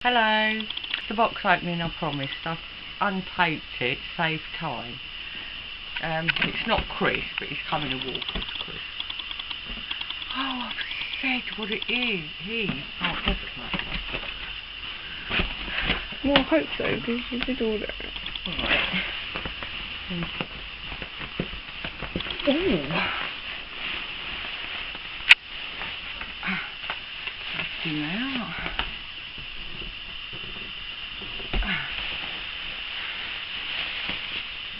Hello. The box opening I promised. I've untaped it, save time. It's not crisp, but it's coming a Walker's crisp. Oh, I've said what it is. Oh, it doesn't matter. Well, I hope so, because you did all that. Right. Ooh. That's in out.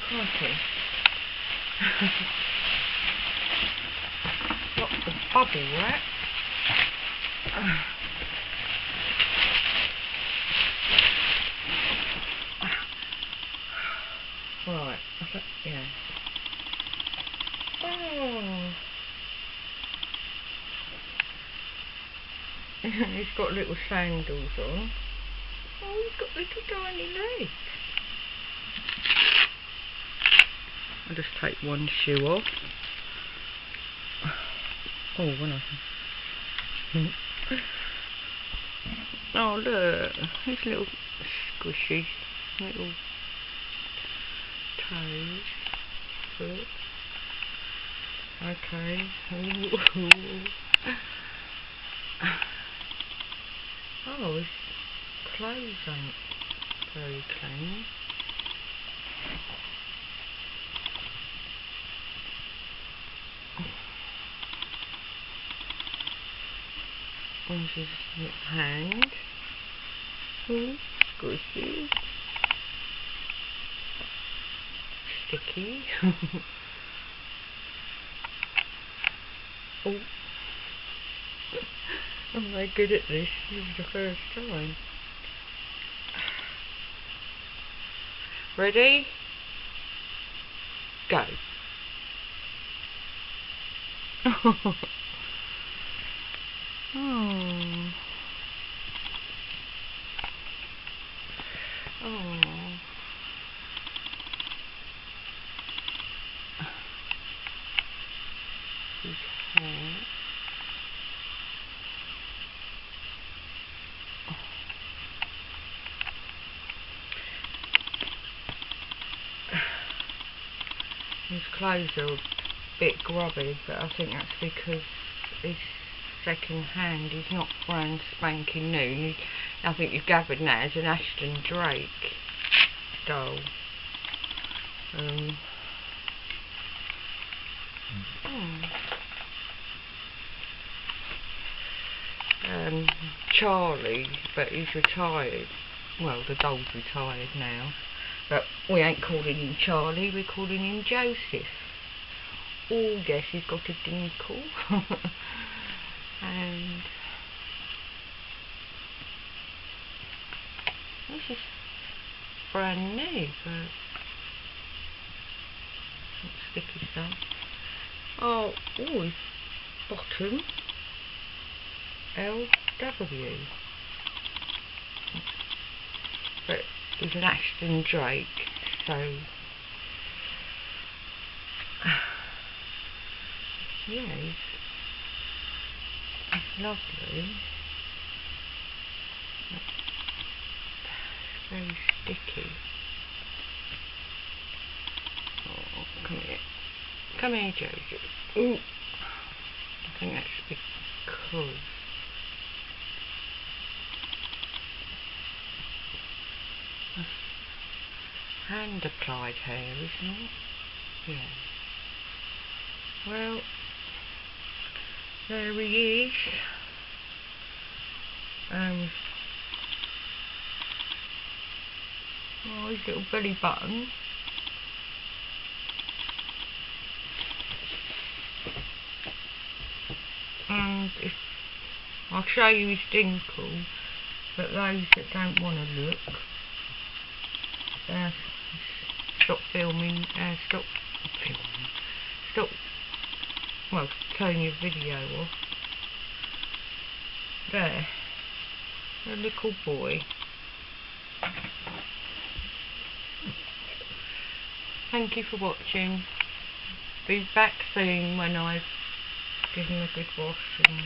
Crikey. Lots of bubble wrap. Right, yeah. Oh. He's got little sandals on. Oh, he's got little tiny legs. I'll just take one shoe off. Oh, when I can. Oh, look. These little squishy little toes. Foot. Okay. Oh, his clothes ain't very clean. There's his hand. Oh, squishy. Sticky. Oh. I'm very good at this. This is the first time. Ready? Go. Oh. Oh. His hair. His clothes are a bit grubby, but I think that's because his second hand is not brand spanking new. I think you've gathered now as an Ashton Drake doll. Charlie, but he's retired. Well, the doll's retired now. But we ain't calling him Charlie, we're calling him Joesph. Oh yes, he's got a dinkle. And this is brand new, but some sticky stuff. Oh, his bottom. LW. But he's an Ashton Drake, so yeah, he's lovely. It's very sticky. Oh, come here. Come here, Josie. Ooh. I think that's because hand applied hair, isn't it? Yeah. Well, there he is. Oh, his little belly button. And I'll show you his dinkle, but those that don't want to look, stop filming, well, turn your video off. There, a little boy. Thank you for watching. Be back soon when I've given him a good wash and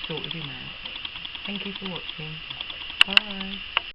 sorted him out. Thank you for watching. Bye.